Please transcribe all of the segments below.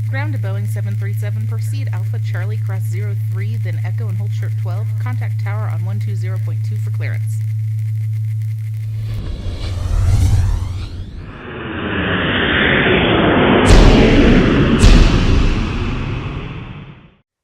Ground to Boeing 737, proceed Alpha Charlie cross 03, then Echo and hold short 12. Contact tower on 120.2 for clearance.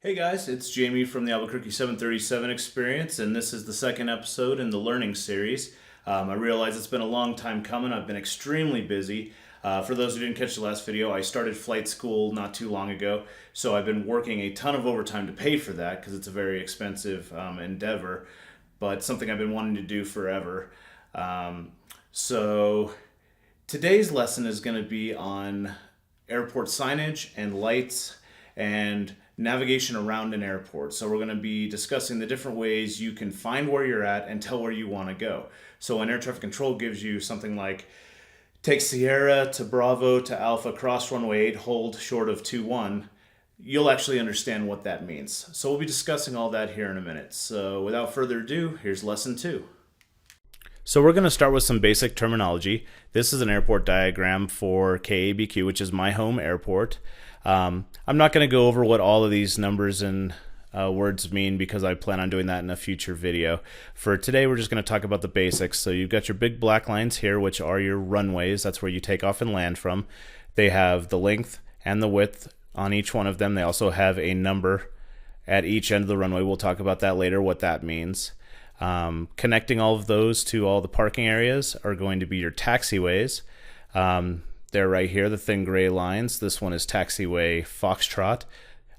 Hey guys, it's Jamie from the Albuquerque 737 Experience, and this is the second episode in the Learning Series. I realize it's been a long time coming. I've been extremely busy. For those who didn't catch the last video, I started flight school not too long ago, so I've been working a ton of overtime to pay for that because it's a very expensive endeavor, but something I've been wanting to do forever. So today's lesson is going to be on airport signage and lights and navigation around an airport. So we're going to be discussing the different ways you can find where you're at and tell where you want to go. So when air traffic control gives you something like take Sierra to Bravo to Alpha, cross runway 8, hold short of 21, you'll actually understand what that means. So we'll be discussing all that here in a minute. So without further ado, here's lesson 2. So we're going to start with some basic terminology. This is an airport diagram for KABQ, which is my home airport. I'm not going to go over what all of these numbers and words mean because I plan on doing that in a future video. For today, we're just going to talk about the basics. So you've got your big black lines here, which are your runways. That's where you take off and land from. They have the length and the width on each one of them. They also have a number at each end of the runway. We'll talk about that later, what that means. Connecting all of those to all the parking areas are going to be your taxiways. They're right here, the thin gray lines. This one is Taxiway Foxtrot.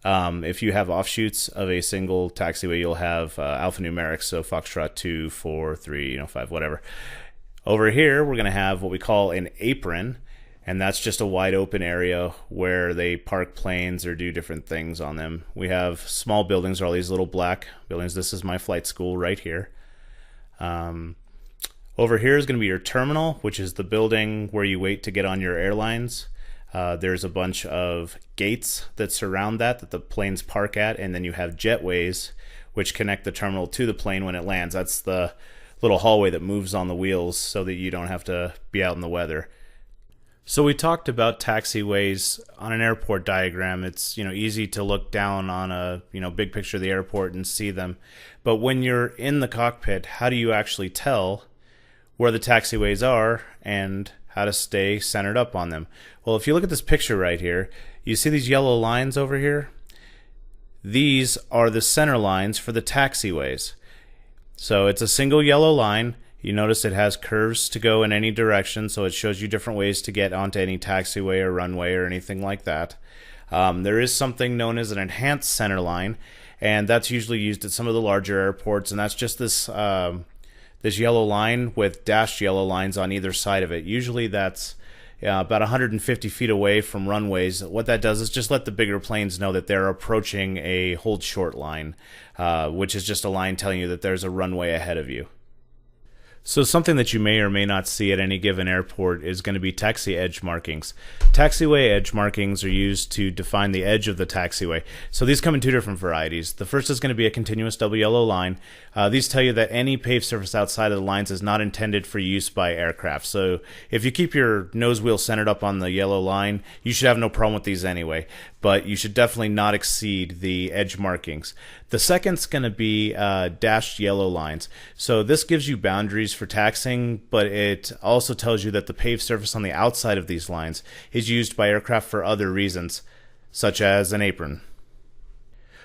If you have offshoots of a single taxiway, you'll have alphanumerics, so Foxtrot 2, 4, 3, 5, whatever. Over here, we're going to have what we call an apron, and that's just a wide open area where they park planes or do different things on them. We have small buildings, or all these little black buildings. This is my flight school right here. Over here is going to be your terminal, which is the building where you wait to get on your airlines. There's a bunch of gates that surround that the planes park at, and then you have jetways, which connect the terminal to the plane when it lands. That's the little hallway that moves on the wheels so that you don't have to be out in the weather. So we talked about taxiways on an airport diagram. It's easy to look down on a big picture of the airport and see them. But when you're in the cockpit, how do you actually tell where the taxiways are and how to stay centered up on them? Well, if you look at this picture right here, you see these yellow lines over here? These are the center lines for the taxiways. So it's a single yellow line. You notice it has curves to go in any direction, so it shows you different ways to get onto any taxiway or runway or anything like that. There is something known as an enhanced center line, and that's usually used at some of the larger airports, and that's just this yellow line with dashed yellow lines on either side of it. Usually that's about 150 feet away from runways. What that does is just let the bigger planes know that they're approaching a hold short line, which is just a line telling you that there's a runway ahead of you. So something that you may or may not see at any given airport is going to be taxi edge markings. Taxiway edge markings are used to define the edge of the taxiway. So these come in two different varieties. The first is going to be a continuous double yellow line. These tell you that any paved surface outside of the lines is not intended for use by aircraft. So if you keep your nose wheel centered up on the yellow line, you should have no problem with these anyway. But you should definitely not exceed the edge markings. The second's going to be dashed yellow lines. So this gives you boundaries for taxiing, but it also tells you that the paved surface on the outside of these lines is used by aircraft for other reasons, such as an apron.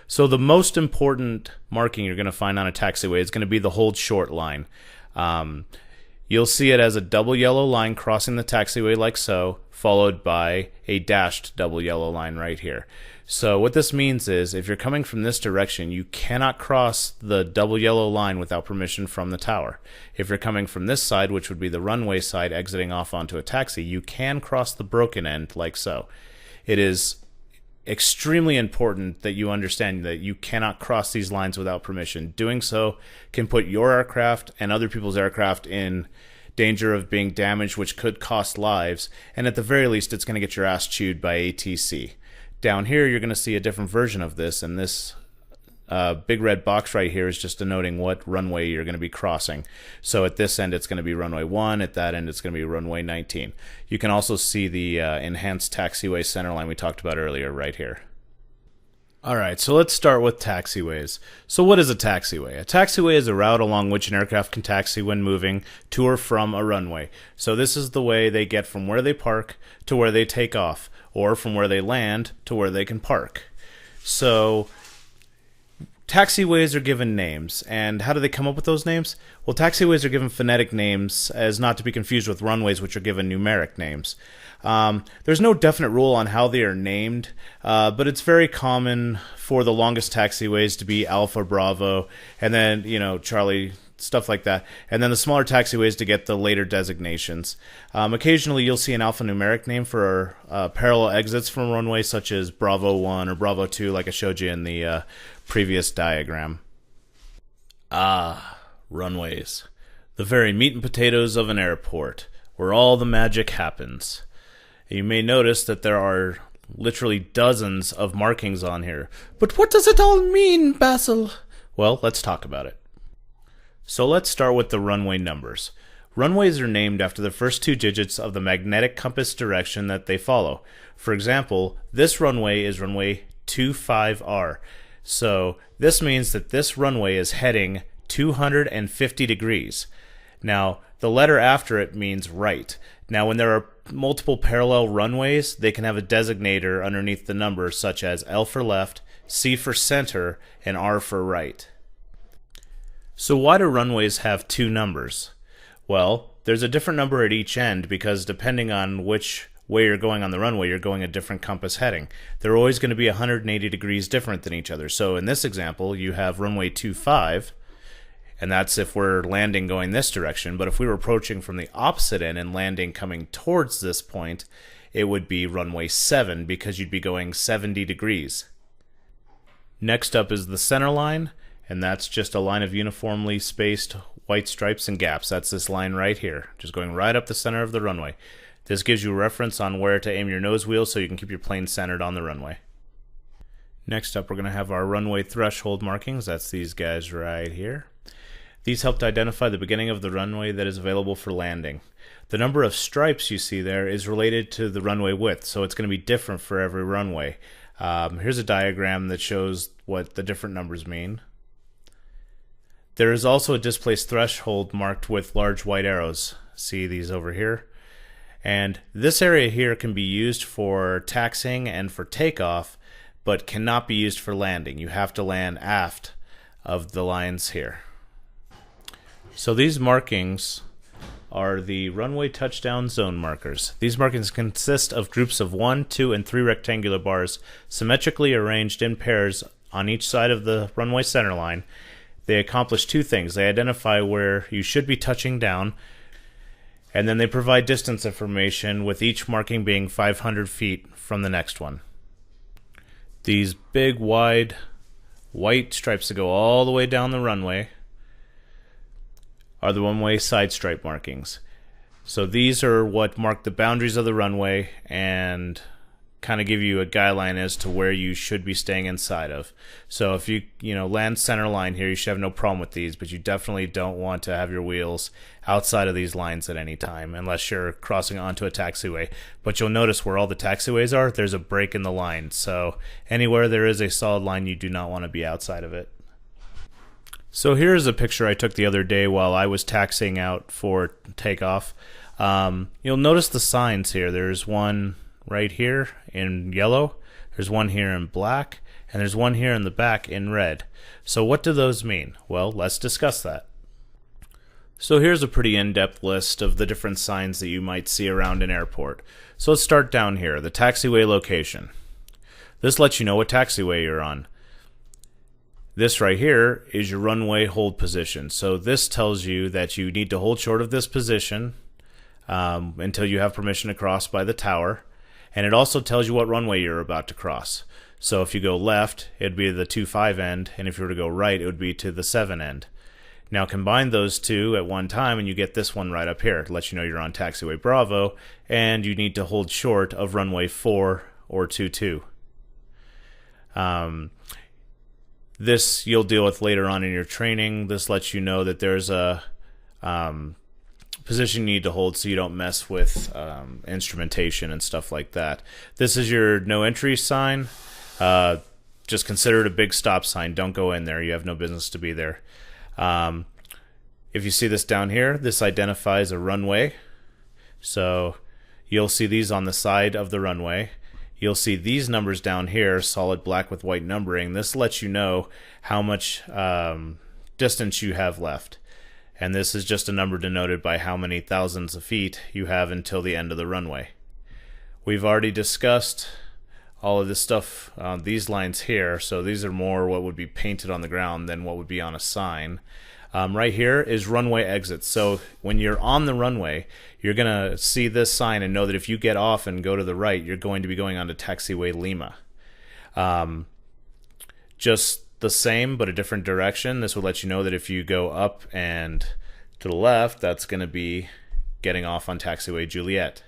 So the most important marking you're going to find on a taxiway is going to be the hold short line. You'll see it as a double yellow line crossing the taxiway like so, followed by a dashed double yellow line right here. So what this means is if you're coming from this direction, you cannot cross the double yellow line without permission from the tower. If you're coming from this side, which would be the runway side exiting off onto a taxi, you can cross the broken end like so. It is extremely important that you understand that you cannot cross these lines without permission. Doing so can put your aircraft and other people's aircraft in danger of being damaged, which could cost lives, and at the very least it's going to get your ass chewed by ATC. Down here you're going to see a different version of this, and this big red box right here is just denoting what runway you're going to be crossing. So at this end, it's going to be runway 1. At that end, it's going to be runway 19. You can also see the enhanced taxiway centerline we talked about earlier right here. Alright, so let's start with taxiways. So what is a taxiway? A taxiway is a route along which an aircraft can taxi when moving to or from a runway. So this is the way they get from where they park to where they take off, or from where they land to where they can park. So taxiways are given names, and how do they come up with those names? Well, taxiways are given phonetic names as not to be confused with runways, which are given numeric names. There's no definite rule on how they are named, but it's very common for the longest taxiways to be Alpha, Bravo, and then, Charlie, stuff like that. And then the smaller taxiways to get the later designations. Occasionally, you'll see an alphanumeric name for parallel exits from runways, such as Bravo 1 or Bravo 2, like I showed you in the previous diagram. Runways. The very meat and potatoes of an airport, where all the magic happens. You may notice that there are literally dozens of markings on here. But what does it all mean, Basil? Well, let's talk about it. So let's start with the runway numbers. Runways are named after the first 2 digits of the magnetic compass direction that they follow. For example, this runway is runway 25R. So this means that this runway is heading 250 degrees. Now, the letter after it means right. Now, when there are multiple parallel runways, they can have a designator underneath the number, such as L for left, C for center, and R for right. So why do runways have 2 numbers? Well, there's a different number at each end because depending on which way you're going on the runway, you're going a different compass heading. They're always going to be 180 degrees different than each other. So in this example, you have runway 25, and that's if we're landing going this direction. But if we were approaching from the opposite end and landing coming towards this point, it would be runway 7 because you'd be going 70 degrees. Next up is the center line, and that's just a line of uniformly spaced white stripes and gaps. That's this line right here, just going right up the center of the runway. This gives you a reference on where to aim your nose wheel so you can keep your plane centered on the runway. Next up, we're going to have our runway threshold markings. That's these guys right here. These help to identify the beginning of the runway that is available for landing. The number of stripes you see there is related to the runway width, so it's going to be different for every runway. Here's a diagram that shows what the different numbers mean. There is also a displaced threshold marked with large white arrows. See these over here? And this area here can be used for taxiing and for takeoff, but cannot be used for landing. You have to land aft of the lines here. So these markings are the runway touchdown zone markers. These markings consist of groups of 1, 2, and 3 rectangular bars symmetrically arranged in pairs on each side of the runway center line. They accomplish 2 things. They identify where you should be touching down, and then they provide distance information, with each marking being 500 feet from the next one. These big, wide, white stripes that go all the way down the runway are the one-way side stripe markings. So these are what mark the boundaries of the runway and kind of give you a guideline as to where you should be staying inside of. So if you land center line here, you should have no problem with these, but you definitely don't want to have your wheels outside of these lines at any time unless you're crossing onto a taxiway. But you'll notice where all the taxiways are, there's a break in the line. So anywhere there is a solid line, you do not want to be outside of it. So here's a picture I took the other day while I was taxiing out for takeoff. You'll notice the signs here. There's one right here in yellow, there's one here in black, and there's one here in the back in red. So what do those mean? Well, let's discuss that. So here's a pretty in-depth list of the different signs that you might see around an airport. So let's start down here, the taxiway location. This lets you know what taxiway you're on. This right here is your runway hold position. So this tells you that you need to hold short of this position until you have permission to cross by the tower. And it also tells you what runway you're about to cross. So if you go left, it'd be the 25 end, and if you were to go right, it would be to the 7 end. Now combine those two at one time and you get this one right up here. It lets you know you're on taxiway Bravo, and you need to hold short of runway 4 or 22. This you'll deal with later on in your training. This lets you know that there's a position you need to hold so you don't mess with instrumentation and stuff like that. This is your no entry sign. Just consider it a big stop sign. Don't go in there. You have no business to be there. If you see this down here, this identifies a runway. So you'll see these on the side of the runway. You'll see these numbers down here, solid black with white numbering. This lets you know how much distance you have left. And this is just a number denoted by how many thousands of feet you have until the end of the runway. We've already discussed all of this stuff on these lines here, so these are more what would be painted on the ground than what would be on a sign. Right here is runway exit. So when you're on the runway, you're going to see this sign and know that if you get off and go to the right, you're going to be going on to Taxiway Lima. Just the same, but a different direction. This will let you know that if you go up and to the left, that's going to be getting off on Taxiway Juliet.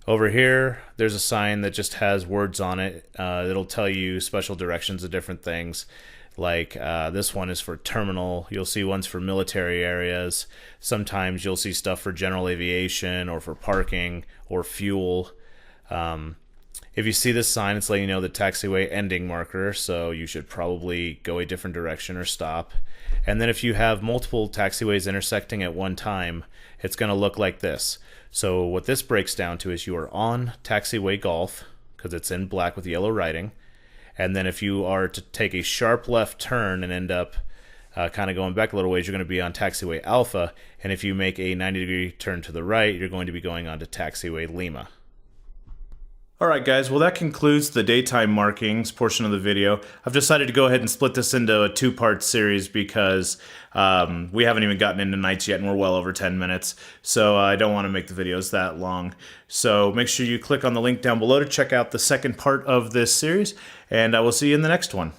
Over here, there's a sign that just has words on it. It'll tell you special directions of different things. Like this one is for terminal. You'll see ones for military areas. Sometimes you'll see stuff for general aviation or for parking or fuel. If you see this sign, it's letting you know the taxiway ending marker, so you should probably go a different direction or stop. And then if you have multiple taxiways intersecting at one time, it's going to look like this. So what this breaks down to is you are on Taxiway Golf, because it's in black with yellow writing. And then if you are to take a sharp left turn and end up kind of going back a little ways, you're going to be on Taxiway Alpha. And if you make a 90-degree turn to the right, you're going to be going on to Taxiway Lima. All right, guys, well, that concludes the daytime markings portion of the video. I've decided to go ahead and split this into a two-part series because we haven't even gotten into nights yet, and we're well over 10 minutes, so I don't want to make the videos that long. So make sure you click on the link down below to check out the second part of this series, and I will see you in the next one.